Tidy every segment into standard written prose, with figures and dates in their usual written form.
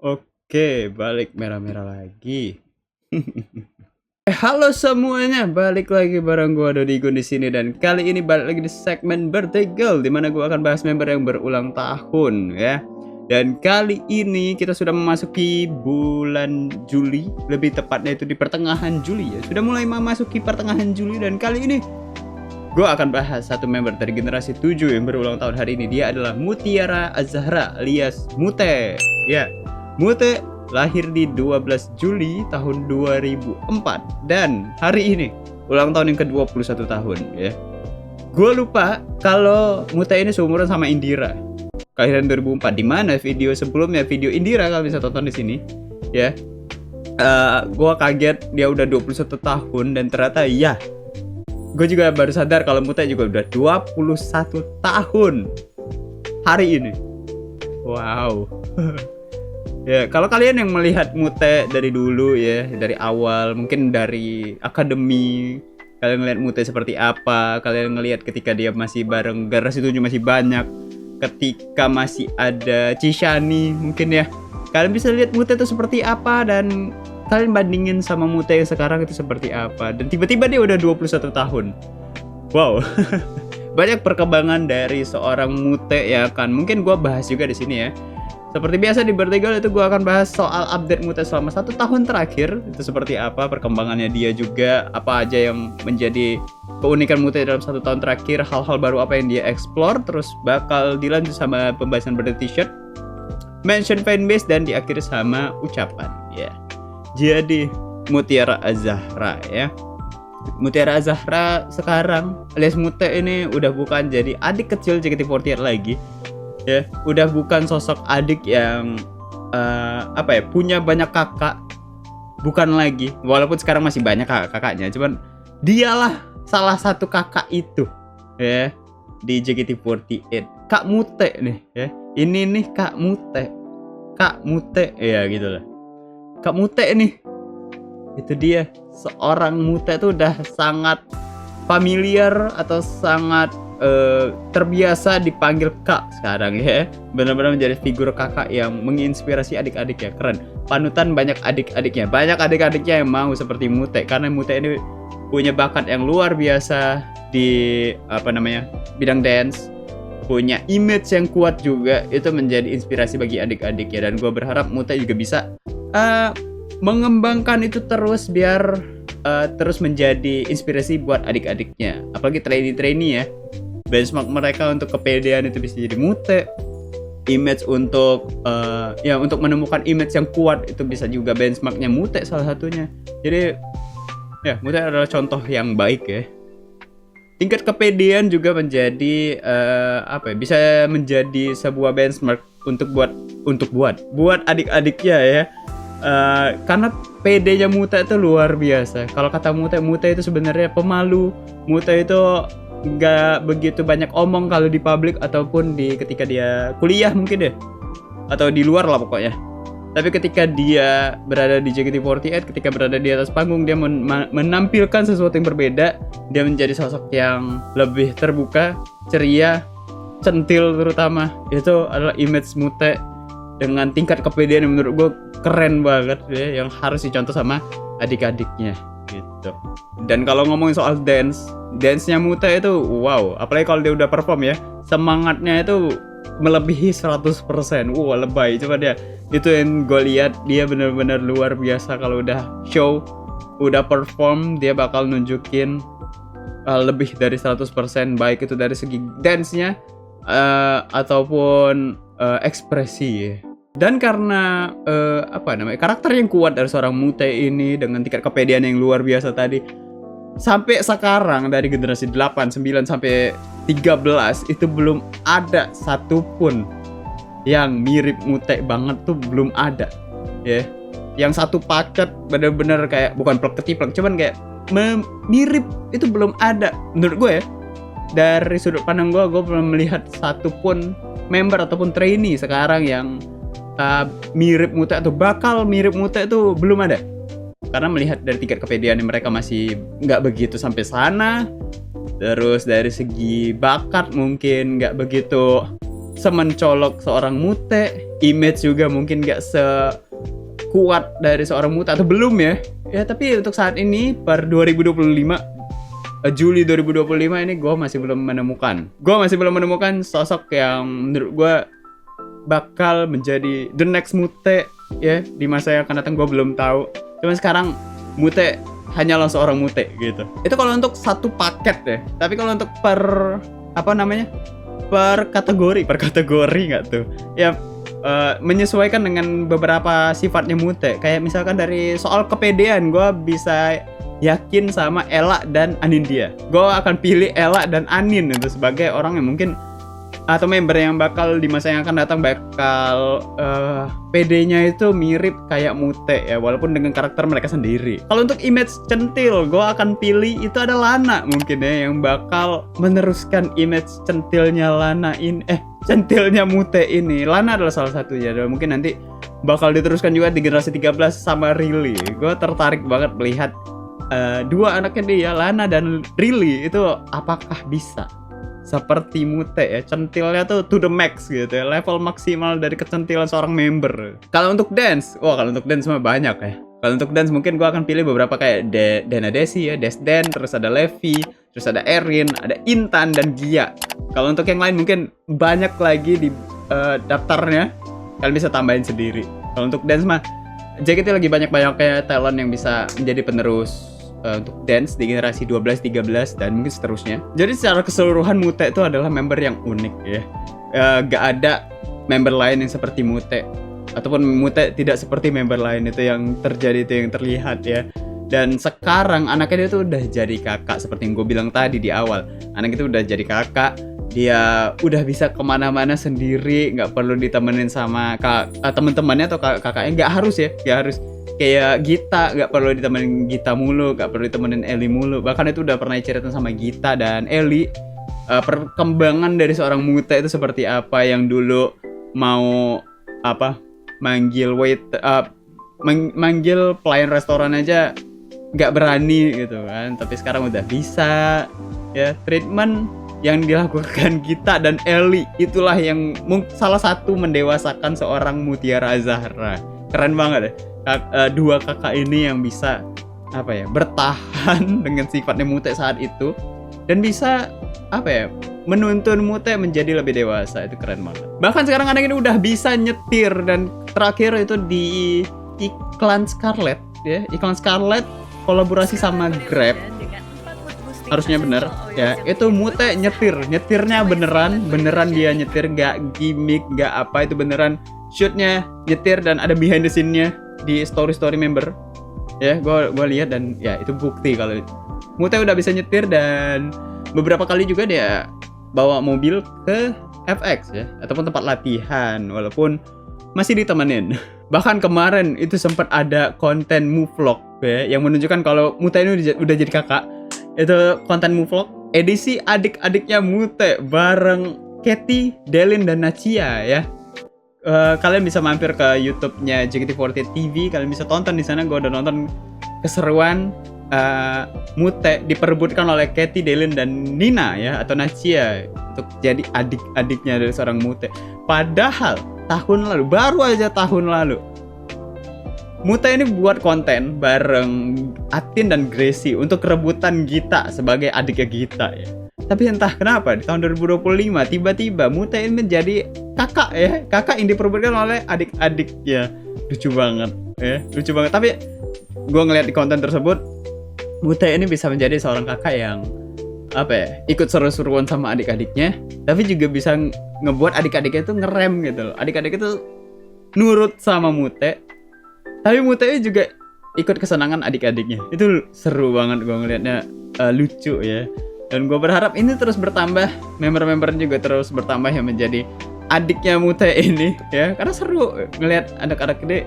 Oke, balik merah-merah lagi. Halo semuanya, balik lagi bareng gua Dodigun di sini dan kali ini balik lagi di segmen Bertegel di mana gua akan bahas member yang berulang tahun ya. Dan kali ini kita sudah memasuki bulan Juli, lebih tepatnya itu di pertengahan Juli ya. Sudah mulai memasuki pertengahan Juli dan kali ini gua akan bahas satu member dari generasi 7 yang berulang tahun hari ini. Dia adalah Mutiara Az-Zahra alias Mute. Ya, Mute lahir di 12 Juli tahun 2004 dan hari ini ulang tahun yang ke-21 tahun ya. Gue lupa kalau Mute ini seumuran sama Indira. Kelahiran 2004 di mana video sebelumnya video Indira kalian bisa tonton di sini ya. Gue kaget dia udah 21 tahun dan ternyata ya. Gue juga baru sadar kalau Mute juga udah 21 tahun hari ini. Wow. Ya, kalau kalian yang melihat Mute dari dulu ya, dari awal, mungkin dari akademi, kalian ngeliat Mute seperti apa, kalian ngelihat ketika dia masih bareng generasi 7 masih banyak, ketika masih ada Cishani mungkin ya, kalian bisa lihat Mute itu seperti apa dan kalian bandingin sama Mute yang sekarang itu seperti apa, dan tiba-tiba dia udah 21 tahun. Wow. Banyak perkembangan dari seorang Mute ya kan, mungkin gua bahas juga di sini ya. Seperti biasa di Bertegel itu gue akan bahas soal update Mute selama 1 tahun terakhir. Itu seperti apa perkembangannya dia juga. Apa aja yang menjadi keunikan Mute dalam 1 tahun terakhir. Hal-hal baru apa yang dia explore. Terus bakal dilanjut sama pembahasan Birthday T-shirt, mention fanbase, dan diakhiri sama ucapan ya. Jadi Mutiara Az-Zahra ya. Mutiara Az-Zahra sekarang alias Mute ini udah bukan jadi adik kecil JKT48 lagi. Ya, udah bukan sosok adik yang punya banyak kakak, bukan lagi. Walaupun sekarang masih banyak kakaknya, cuman dialah salah satu kakak itu ya di JKT48. Kak Mute nih ya. Ini nih Kak Mute ya gitu lah. Kak Mute nih. Itu dia, seorang Mute tuh udah sangat familiar atau sangat terbiasa dipanggil Kak sekarang ya. Benar-benar menjadi figur kakak yang menginspirasi adik-adik ya. Keren. Panutan banyak adik-adiknya. Banyak adik-adiknya yang mau seperti Mute karena Mute ini punya bakat yang luar biasa di bidang dance. Punya image yang kuat juga. Itu menjadi inspirasi bagi adik-adik ya. Dan gue berharap Mute juga bisa mengembangkan itu terus biar terus menjadi inspirasi buat adik-adiknya. Apalagi trainee-trainee ya. Benchmark mereka untuk kepedean itu bisa jadi Mute. Image untuk untuk menemukan image yang kuat itu bisa juga benchmarknya Mute salah satunya. Jadi ya Mute adalah contoh yang baik ya. Tingkat kepedean juga menjadi bisa menjadi sebuah benchmark buat adik-adiknya ya. Karena PD-nya Mute itu luar biasa. Kalau kata Mute itu sebenarnya pemalu. Mute itu nggak begitu banyak omong kalau di publik ataupun ketika dia kuliah mungkin deh, atau di luar lah pokoknya. Tapi ketika dia berada di JKT48, ketika berada di atas panggung, dia menampilkan sesuatu yang berbeda. Dia menjadi sosok yang lebih terbuka, ceria, centil terutama. Itu adalah image Mute dengan tingkat kepedean yang menurut gue keren banget ya, yang harus dicontoh sama adik-adiknya gitu. Dan kalau ngomongin soal dance-nya Mute itu wow, apalagi kalau dia udah perform ya, semangatnya itu melebihi 100%. Wah, lebay. Coba dia, itu yang gue lihat, dia benar-benar luar biasa. Kalau udah show, udah perform, dia bakal nunjukin lebih dari 100%, baik itu dari segi dance-nya ataupun ekspresi ya. Dan karena karakter yang kuat dari seorang Mute ini dengan tingkat kepedean yang luar biasa tadi, sampai sekarang dari generasi 8, 9 sampai 13 itu belum ada satupun yang mirip Mute banget tuh, belum ada ya. Yang satu paket bener-bener kayak bukan plek ketiplek, cuman kayak mirip itu belum ada menurut gue ya. Dari sudut pandang gue belum melihat satupun member ataupun trainee sekarang yang mirip Mute atau bakal mirip Mute itu belum ada. Karena melihat dari tingkat kepedean mereka masih nggak begitu sampai sana. Terus dari segi bakat mungkin nggak begitu semencolok seorang Mute. image juga mungkin gak sekuat dari seorang Mute atau belum ya. Ya tapi untuk saat ini per 2025 Juli 2025 ini gue masih belum menemukan sosok yang menurut gue bakal menjadi the next Mute ya di masa yang akan datang. Gue belum tahu. Cuman sekarang Mute hanyalah seorang Mute gitu. Itu kalau untuk satu paket ya. Tapi kalau untuk per kategori nggak tuh? Ya menyesuaikan dengan beberapa sifatnya Mute. Kayak misalkan dari soal kepedean, gue bisa yakin sama Ella dan Anindya. Gue akan pilih Ella dan Anin itu sebagai orang yang mungkin atau member yang bakal di masa yang akan datang bakal PD-nya itu mirip kayak Mute ya, walaupun dengan karakter mereka sendiri. Kalau untuk image centil, gue akan pilih itu ada Lana mungkin ya, yang bakal meneruskan image centilnya centilnya Mute ini. Lana adalah salah satunya, dan mungkin nanti bakal diteruskan juga di generasi 13 sama Riley. Gue tertarik banget melihat dua anaknya dia, Lana dan Riley, itu apakah bisa seperti Mute ya, centilnya tuh to the max gitu ya, level maksimal dari kecentilan seorang member. Kalau untuk dance mah banyak ya. Kalau untuk dance mungkin gue akan pilih beberapa kayak Dana Desi ya, Desden, terus ada Levi, terus ada Erin, ada Intan dan Gia. Kalau untuk yang lain mungkin banyak lagi di daftarnya, kalian bisa tambahin sendiri. Kalau untuk dance mah JKT lagi banyak-banyaknya talent yang bisa menjadi penerus untuk dance di generasi 12, 13 dan mungkin seterusnya. Jadi secara keseluruhan Mute itu adalah member yang unik ya. Gak ada member lain yang seperti Mute, ataupun Mute tidak seperti member lain itu yang terjadi, itu yang terlihat ya. Dan sekarang anaknya dia tuh udah jadi kakak, seperti yang gue bilang tadi di awal. Anak itu udah jadi kakak, dia udah bisa kemana-mana sendiri, nggak perlu ditemenin sama teman-temannya atau kakaknya. Nggak harus kayak Gita, nggak perlu ditemenin Gita mulu, nggak perlu ditemenin Eli mulu. Bahkan itu udah pernah cerita sama Gita dan Eli, perkembangan dari seorang Mute itu seperti apa, yang dulu mau manggil manggil pelayan restoran aja nggak berani gitu kan, tapi sekarang udah bisa ya. Treatment yang dilakukan Gita dan Eli itulah yang salah satu mendewasakan seorang Mutiara Zahra. Keren banget ya. Dua kakak ini yang bisa bertahan dengan sifatnya Mute saat itu dan bisa menuntun Mute menjadi lebih dewasa. Itu keren banget. Bahkan sekarang anak ini udah bisa nyetir, dan terakhir itu di iklan Scarlett ya, iklan Scarlett kolaborasi sama Grab, harusnya bener ya, itu Mute nyetirnya beneran dia nyetir, gak gimmick, gak apa, itu beneran shootnya nyetir dan ada behind the scene-nya di story member ya. Gue lihat dan ya itu bukti kalau Mute udah bisa nyetir, dan beberapa kali juga dia bawa mobil ke FX ya, ataupun tempat latihan, walaupun masih ditemenin. Bahkan kemarin itu sempat ada konten Muvlog ya, yang menunjukkan kalau Mute ini udah jadi kakak. Itu konten Muvlog edisi adik-adiknya Mute bareng Katy, Delin, dan Nachia ya. Kalian bisa mampir ke YouTube-nya JKT48 TV, kalian bisa tonton di sana. Gue udah nonton keseruan Mute diperebutkan oleh Katy, Delin, dan Nina ya, atau Nachia, untuk jadi adik-adiknya dari seorang Mute. Padahal baru aja tahun lalu Mute ini buat konten bareng Atin dan Gracie untuk rebutan Gita sebagai adiknya Gita ya. Tapi entah kenapa di tahun 2025 tiba-tiba Mute ini menjadi kakak yang diperebutkan oleh adik-adiknya. Lucu banget. Tapi gue ngeliat di konten tersebut, Mute ini bisa menjadi seorang kakak yang ikut seru-seruan sama adik-adiknya, tapi juga bisa ngebuat adik-adiknya itu ngerem gitu loh. Adik-adik itu nurut sama Mute, tapi Mute juga ikut kesenangan adik-adiknya. Itu seru banget gue ngeliatnya, lucu ya. Dan gue berharap ini terus bertambah, member-member juga terus bertambah yang menjadi adiknya Mute ini ya, karena seru ngeliat anak-anak gede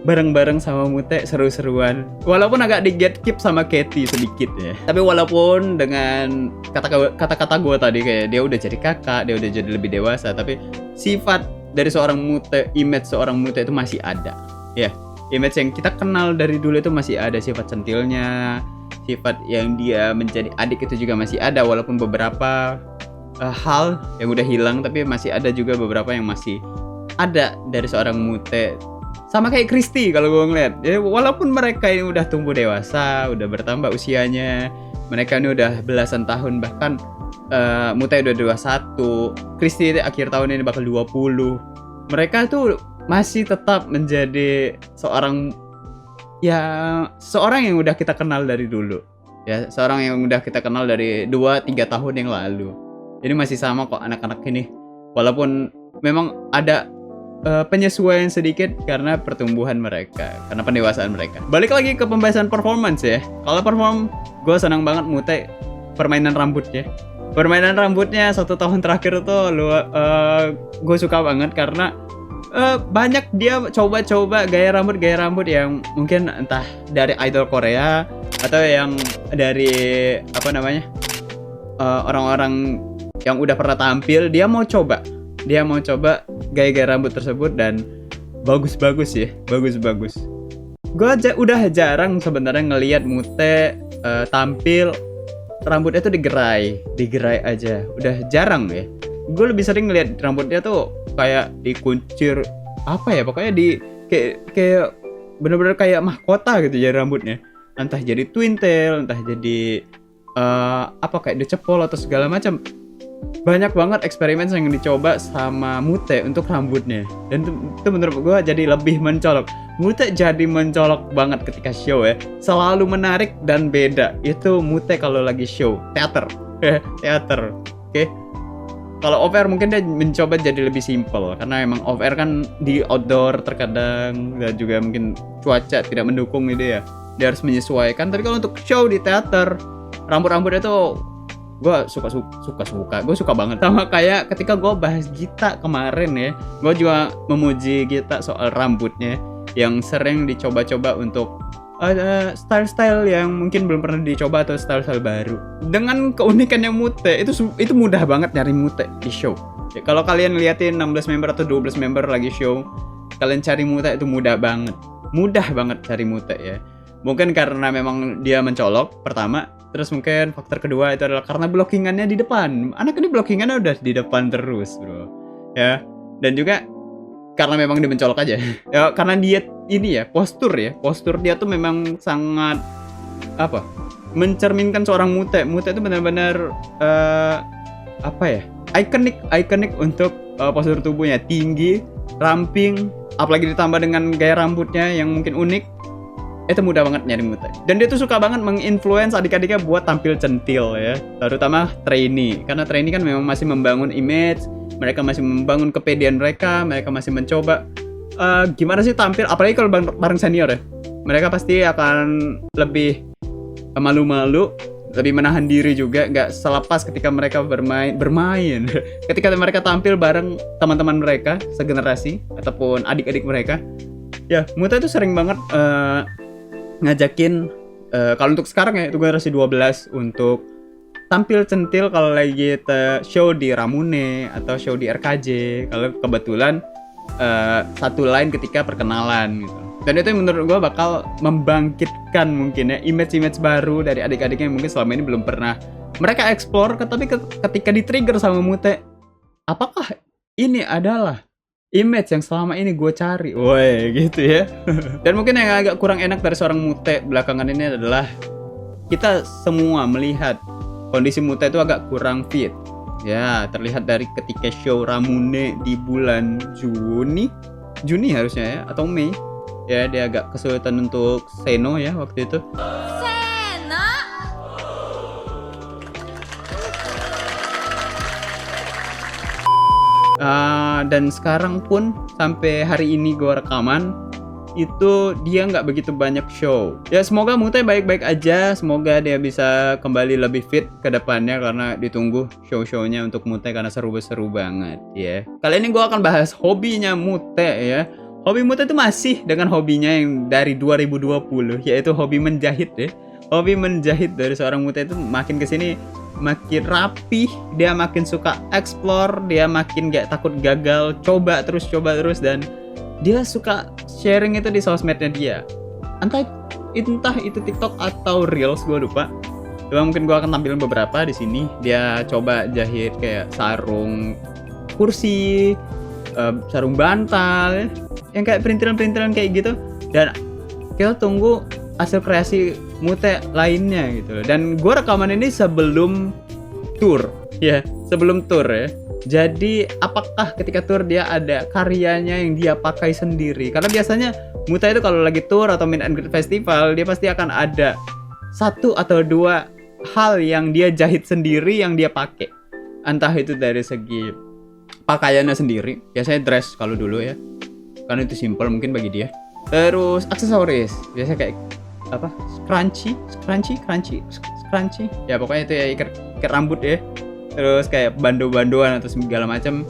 bareng-bareng sama Mute, seru-seruan. Walaupun agak di-gatekeep sama Katy sedikit ya. Tapi walaupun dengan kata-kata gue tadi kayak dia udah jadi kakak, dia udah jadi lebih dewasa, tapi sifat dari seorang Mute, image seorang Mute itu masih ada ya. Image yang kita kenal dari dulu itu masih ada, sifat centilnya, sifat yang dia menjadi adik itu juga masih ada, walaupun beberapa hal yang udah hilang, tapi masih ada juga beberapa yang masih ada dari seorang Mute. Sama kayak Christy kalau gue ngeliat. Ya, walaupun mereka ini udah tumbuh dewasa, udah bertambah usianya, mereka ini udah belasan tahun, bahkan Mute udah 21, Christy akhir tahun ini bakal 20. Mereka tuh masih tetap menjadi seorang yang udah kita kenal dari dulu. Ya, seorang yang udah kita kenal dari 2-3 tahun yang lalu. Jadi masih sama kok anak-anak ini. Walaupun memang ada penyesuaian sedikit karena pertumbuhan mereka, karena pendewasaan mereka. Balik lagi ke pembahasan performance ya. Kalau perform, gue senang banget Mute permainan rambutnya. Permainan rambutnya 1 tahun terakhir tuh gue suka banget karena banyak dia coba-coba gaya rambut yang mungkin entah dari idol Korea atau yang dari orang-orang yang udah pernah tampil. Dia mau coba gaya-gaya rambut tersebut dan bagus-bagus ya, bagus-bagus. Gue udah jarang sebenarnya ngelihat Mute tampil rambutnya tuh digerai aja. Udah jarang ya. Gue lebih sering ngelihat rambutnya tuh kayak dikuncir pokoknya kayak bener-bener kayak mahkota gitu ya rambutnya. Entah jadi twin tail, entah jadi kayak dicepol atau segala macam. Banyak banget eksperimen yang dicoba sama Mute untuk rambutnya, dan itu menurut gue jadi lebih mencolok. Mute jadi mencolok banget ketika show ya, selalu menarik dan beda. Itu Mute kalau lagi show teater. Oke. Kalau off air mungkin dia mencoba jadi lebih simple karena emang off air kan di outdoor terkadang dan juga mungkin cuaca tidak mendukung gitu ya. Dia harus menyesuaikan. Tapi kalau untuk show di teater, rambut-rambutnya tuh gue suka banget. Sama kayak ketika gue bahas Gita kemarin ya, gue juga memuji Gita soal rambutnya yang sering dicoba-coba untuk style-style yang mungkin belum pernah dicoba atau style-style baru. Dengan keunikannya Mute itu mudah banget nyari Mute di show ya. Kalau kalian liatin 16 member atau 12 member lagi show, kalian cari Mute itu mudah banget cari Mute ya. Mungkin karena memang dia mencolok pertama. Terus mungkin faktor kedua itu adalah karena blockingannya di depan. Anak ini blockingannya udah di depan terus, bro. Ya. Dan juga karena memang dia mencolok aja. Ya, karena dia ini ya, postur dia tuh memang sangat mencerminkan seorang Mute. Mute itu benar-benar ikonik untuk postur tubuhnya, tinggi, ramping, apalagi ditambah dengan gaya rambutnya yang mungkin unik. Itu mudah banget nyari Mute. Dan dia tuh suka banget menginfluence adik-adiknya buat tampil centil ya. Terutama trainee. Karena trainee kan memang masih membangun image, mereka masih membangun kepedean mereka masih mencoba gimana sih tampil, apalagi kalau bareng senior ya. Mereka pasti akan lebih malu-malu, lebih menahan diri juga, nggak selepas ketika mereka bermain. Ketika mereka tampil bareng teman-teman mereka segenerasi ataupun adik-adik mereka. Ya, Mute itu sering banget ngajakin kalau untuk sekarang ya itu generasi 12 untuk tampil centil kalau lagi show di Ramune atau show di RKJ, kalau kebetulan satu line ketika perkenalan gitu. Dan itu menurut gue bakal membangkitkan mungkin ya image-image baru dari adik-adiknya yang mungkin selama ini belum pernah mereka explore. Tapi ketika di-trigger sama Mute, apakah ini adalah image yang selama ini gue cari, woi gitu ya. Dan mungkin yang agak kurang enak dari seorang Mute belakangan ini adalah kita semua melihat kondisi Mute itu agak kurang fit. Ya, terlihat dari ketika show Ramune di bulan Juni harusnya ya, atau Mei. Ya, dia agak kesulitan untuk seno ya waktu itu. Dan sekarang pun sampai hari ini gue rekaman itu dia nggak begitu banyak show. Ya semoga Mute baik-baik aja, semoga dia bisa kembali lebih fit ke depannya karena ditunggu show-shownya untuk Mute karena seru banget ya. Kali ini gue akan bahas hobinya Mute ya. Hobi Mute itu masih dengan hobinya yang dari 2020, yaitu hobi menjahit ya. Hobi menjahit dari seorang Mute itu makin kesini makin rapih, dia makin suka explore, dia makin gak takut gagal, coba terus dan dia suka sharing itu di sosmednya dia. Entah itu TikTok atau Reels, gue lupa. Cuma mungkin gue akan tampilin beberapa di sini. Dia coba jahit kayak sarung kursi, sarung bantal ya. Yang kayak perintilan-perintilan kayak gitu. Dan kita tunggu hasil kreasi Mute lainnya gitu. Dan gue rekaman ini sebelum tour ya, sebelum tour ya. Jadi apakah ketika tour dia ada karyanya yang dia pakai sendiri? Karena biasanya Mute itu kalau lagi tour atau meet and greet festival, dia pasti akan ada 1 atau 2 hal yang dia jahit sendiri yang dia pakai. Entah itu dari segi pakaiannya sendiri, biasanya dress kalau dulu ya, karena itu simple mungkin bagi dia. Terus aksesoris, biasanya kayak apa? Scrunchie, ya pokoknya itu ya, ikat rambut ya. Terus kayak bando-bandoan atau segala macam,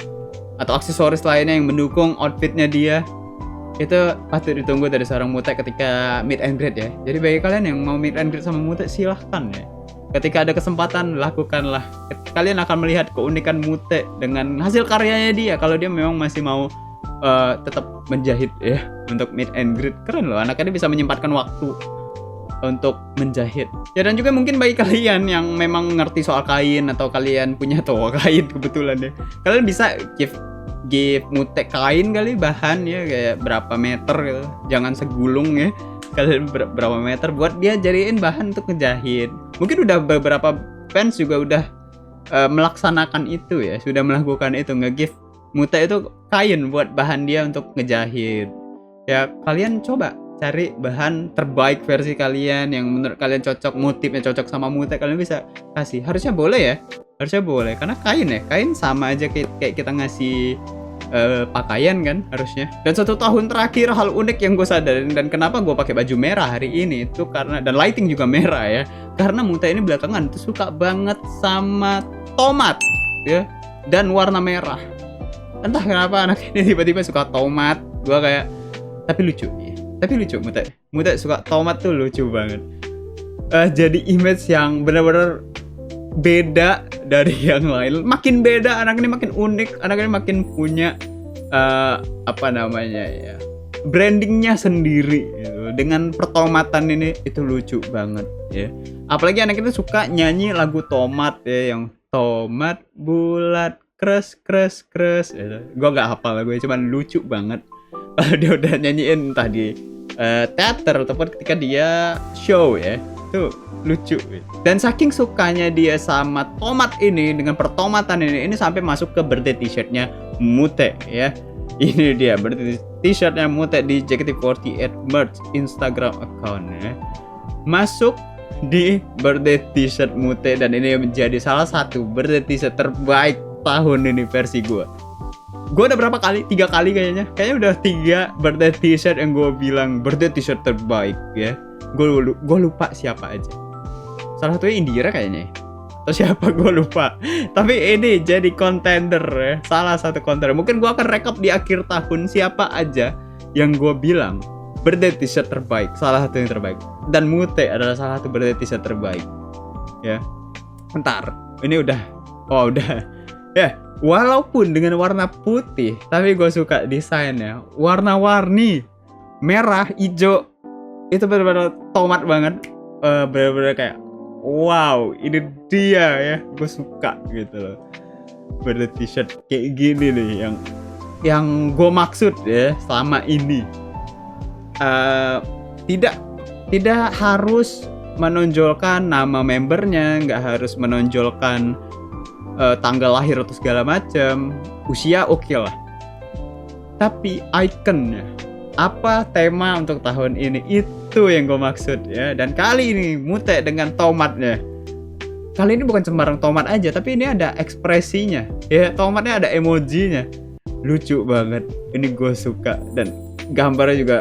atau aksesoris lainnya yang mendukung outfitnya dia. Itu patut ditunggu dari seorang Mute ketika meet and greet ya. Jadi bagi kalian yang mau meet and greet sama Mute, silahkan ya. Ketika ada kesempatan, lakukanlah. Kalian akan melihat keunikan Mute dengan hasil karyanya dia. Kalau dia memang masih mau tetap menjahit ya untuk meet and greet. Keren loh, anaknya bisa menyempatkan waktu untuk menjahit ya. Dan juga mungkin bagi kalian yang memang ngerti soal kain, atau kalian punya toko kain kebetulan ya, kalian bisa give Mute kain kali, bahan ya, kayak berapa meter gitu, jangan segulung ya, kalian berapa meter buat dia jadiin bahan untuk ngejahit. Mungkin udah beberapa fans juga udah melaksanakan itu ya, sudah melakukan itu, nge-give Mute itu kain buat bahan dia untuk ngejahit ya. Kalian coba cari bahan terbaik versi kalian yang menurut kalian cocok, motifnya cocok sama Mute, kalian bisa kasih. Harusnya boleh ya, harusnya boleh, karena kain ya, kain sama aja kayak kita ngasih pakaian kan harusnya. Dan 1 tahun terakhir hal unik yang gue sadarin, dan kenapa gue pakai baju merah hari ini itu karena, dan lighting juga merah ya, karena Mute ini belakangan tuh suka banget sama tomat ya, dan warna merah. Entah kenapa anak ini tiba-tiba suka tomat. Gue kayak, tapi lucu ya. Tapi lucu, Mute suka tomat tuh lucu banget. Jadi image yang benar-benar beda dari yang lain. Makin beda, anak ini makin unik, anak ini makin punya apa namanya ya, brandingnya sendiri gitu. Dengan pertomatan ini, itu lucu banget ya. Apalagi anak itu suka nyanyi lagu tomat ya, yang tomat bulat kres gitu. Gue gak hafal lagunya, cuman lucu banget. Dia udah nyanyiin entah di teater ataupun ketika dia show ya, itu lucu. Dan saking sukanya dia sama tomat ini, dengan pertomatan ini sampai masuk ke birthday t-shirtnya Mute ya. Ini dia birthday t-shirtnya Mute di JKT48 merch Instagram account ya. Masuk di birthday t-shirt Mute, dan ini menjadi salah satu birthday t-shirt terbaik tahun ini versi gue. Gue udah berapa kali? 3 kali kayaknya udah 3 birthday t-shirt yang gue bilang birthday t-shirt terbaik ya. Gue lupa siapa aja. Salah satunya Indira kayaknya, atau siapa gue lupa. Tapi ini jadi contender ya, salah satu contender. Mungkin gue akan rekap di akhir tahun siapa aja yang gue bilang birthday t-shirt terbaik, salah satu yang terbaik. Dan Mute adalah salah satu birthday t-shirt terbaik ya. Bentar, ini udah ya. Walaupun dengan warna putih, tapi gue suka desainnya, warna-warni, merah, hijau, itu benar-benar tomat banget. Benar-benar kayak, wow, ini dia ya, gue suka gitu loh. Pada t-shirt kayak gini nih, yang gue maksud ya selama ini. Tidak harus menonjolkan nama membernya, nggak harus menonjolkan tanggal lahir atau segala macam, usia oke lah. Tapi ikonnya, apa tema untuk tahun ini, itu yang gue maksud ya. Dan kali ini Mute dengan tomatnya. Kali ini bukan sembarang tomat aja, tapi ini ada ekspresinya ya. Tomatnya ada emojinya, lucu banget. Ini gue suka, dan gambarnya juga,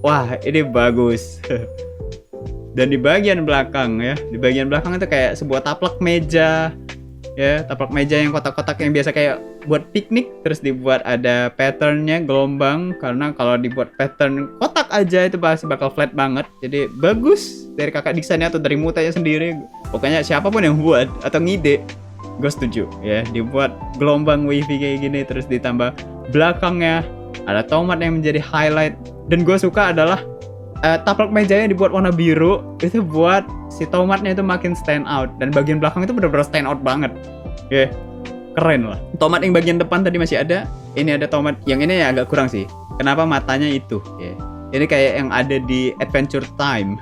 wah ini bagus. Dan di bagian belakang ya, di bagian belakang itu kayak sebuah taplak meja ya, taplak meja yang kotak-kotak yang biasa kayak buat piknik, terus dibuat ada patternnya gelombang, karena kalau dibuat pattern kotak aja itu pasti bakal flat banget. Jadi bagus dari kakak desainnya atau dari Mutanya sendiri, pokoknya siapapun yang buat atau ngide, gue setuju ya. Dibuat gelombang wavy kayak gini, terus ditambah belakangnya ada tomat yang menjadi highlight. Dan gue suka adalah taplak mejanya dibuat warna biru, itu buat si tomatnya itu makin stand out. Dan bagian belakang itu benar-benar stand out banget ya, keren lah. Tomat yang bagian depan tadi masih ada ini ada tomat. Yang ini ya agak kurang sih. Kenapa matanya itu? Ya. Ini kayak yang ada di Adventure Time.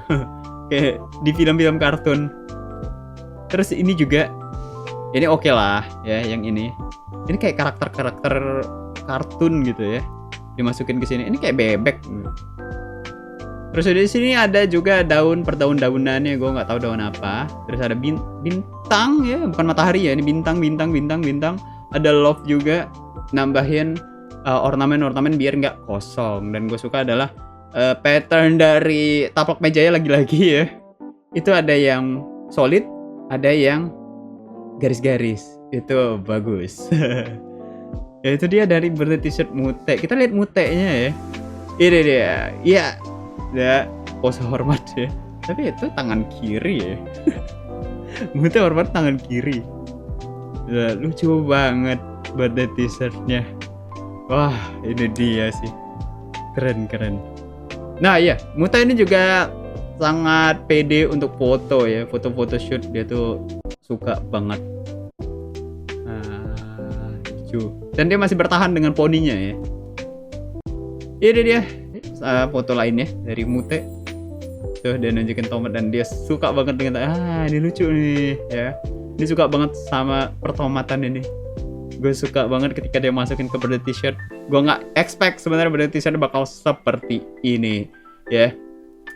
Kayak di film-film kartun. Terus ini juga. Ini oke lah ya yang ini. Ini kayak karakter-karakter kartun gitu ya. Dimasukin ke sini. Ini kayak bebek. Terus di sini ada juga daun per daun-daunannya, gue nggak tahu daun apa. Terus ada bintang ya, bukan matahari ya, ini bintang. Ada love juga, nambahin ornamen biar nggak kosong. Dan gue suka adalah pattern dari taplak mejanya lagi-lagi ya. Itu ada yang solid, ada yang garis-garis. Itu bagus. Ya itu dia dari birthday t-shirt Mute. Kita lihat Mutenya ya. Ini dia. Iya. Ya, pose hormat ya. Tapi itu tangan kiri ya. Mute hormat tangan kiri. Ya, lucu banget birthday t-shirtnya. Wah, ini dia sih. Keren. Nah iya, Mute ini juga sangat pede untuk foto ya. Foto-foto shoot dia tuh suka banget. Lucu. Dan dia masih bertahan dengan poninya ya. Ini dia foto lainnya dari Mute. Tuh dia nunjukin tomat dan dia suka banget dengan ini lucu nih ya. Dia suka banget sama pertomatan ini. Gue suka banget ketika dia masukin ke birthday t-shirt. Gue nggak expect sebenarnya birthday t-shirt bakal seperti ini ya.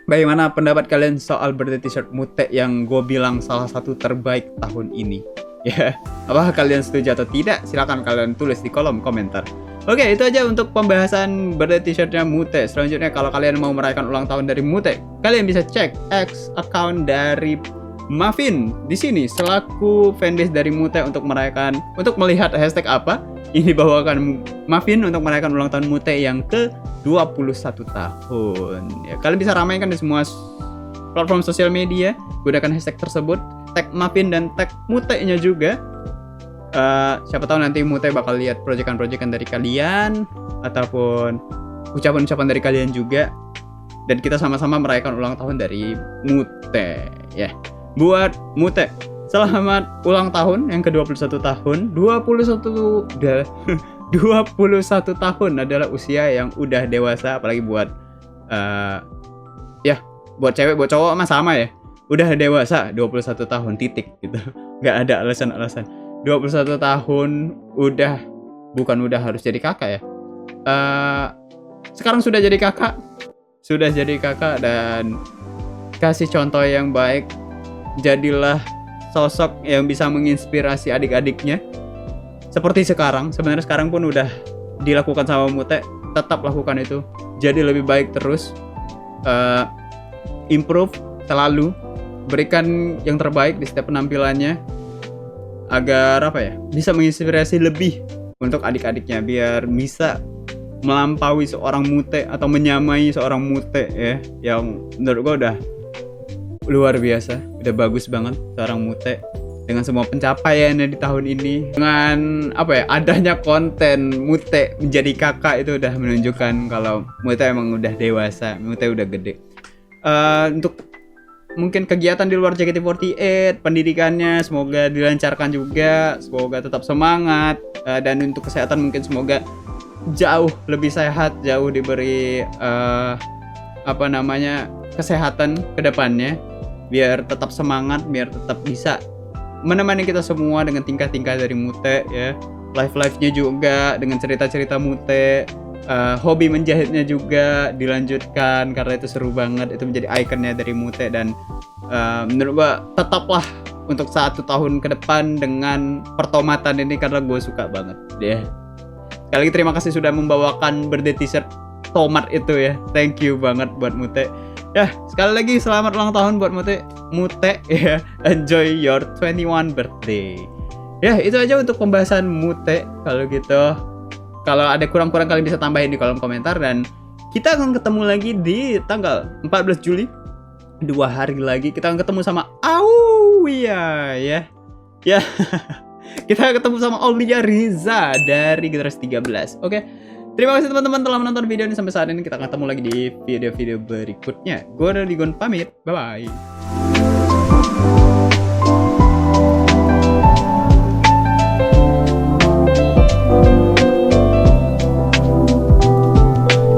Bagaimana pendapat kalian soal birthday t-shirt Mute yang gue bilang salah satu terbaik tahun ini? Ya, apakah kalian setuju atau tidak? Silahkan kalian tulis di kolom komentar. Oke, itu aja untuk pembahasan birthday t-shirtnya Mute. Selanjutnya kalau kalian mau merayakan ulang tahun dari Mute, kalian bisa cek X account dari Muffin di sini selaku fanbase dari Mute untuk melihat hashtag apa ini dibawakan Muffin untuk merayakan ulang tahun Mute yang ke-21 tahun. Ya, kalian bisa ramaikan di semua platform sosial media, gunakan hashtag tersebut, tag Muffin dan tag Mute-nya juga. Siapa tahu nanti Mute bakal lihat proyekan-proyekan dari kalian ataupun ucapan-ucapan dari kalian juga, dan kita sama-sama merayakan ulang tahun dari Mute ya. Buat Mute, selamat ulang tahun yang ke-21 tahun. 21 tahun adalah usia yang udah dewasa, apalagi buat ya buat cewek, buat cowok mah sama ya. Udah dewasa 21 tahun titik gitu. Nggak ada alasan-alasan. 21 tahun bukan udah harus jadi kakak ya. Sekarang sudah jadi kakak. Dan kasih contoh yang baik. Jadilah sosok yang bisa menginspirasi adik-adiknya. Seperti sekarang, sebenarnya sekarang pun udah dilakukan sama Mute. Tetap lakukan itu. Jadi lebih baik terus. Improve selalu. Berikan yang terbaik di setiap penampilannya. Agar bisa menginspirasi lebih untuk adik-adiknya, biar bisa melampaui seorang Mute atau menyamai seorang Mute ya, yang menurut gue udah luar biasa, udah bagus banget seorang Mute dengan semua pencapaiannya di tahun ini. Dengan adanya konten Mute menjadi kakak itu udah menunjukkan kalau Mute emang udah dewasa, Mute udah gede. Untuk mungkin kegiatan di luar JKT48, pendidikannya semoga dilancarkan juga, semoga tetap semangat, dan untuk kesehatan mungkin semoga jauh lebih sehat, jauh diberi kesehatan ke depannya, biar tetap semangat, biar tetap bisa menemani kita semua dengan tingkah-tingkah dari Mute ya. Live-nya juga dengan cerita-cerita Mute. Hobi menjahitnya juga dilanjutkan karena itu seru banget, itu menjadi ikonnya dari Mute. Dan menurut gua tetaplah untuk 1 tahun ke depan dengan pertomatan ini karena gue suka banget deh. Sekali lagi terima kasih sudah membawakan birthday t-shirt tomat itu ya. Thank you banget buat Mute. Ya, sekali lagi selamat ulang tahun buat Mute ya. Enjoy your 21 birthday. Ya, itu aja untuk pembahasan Mute. Kalau gitu, kalau ada kurang-kurang kalian bisa tambahin di kolom komentar. Dan kita akan ketemu lagi di tanggal 14 Juli 2 hari lagi. Kita akan ketemu sama Aulia ya. Ya. Kita akan ketemu sama Aulia Riza dari Generasi 13. Oke. Terima kasih teman-teman telah menonton video ini sampai saat ini. Kita akan ketemu lagi di video-video berikutnya. Gue Digon pamit. Bye-bye.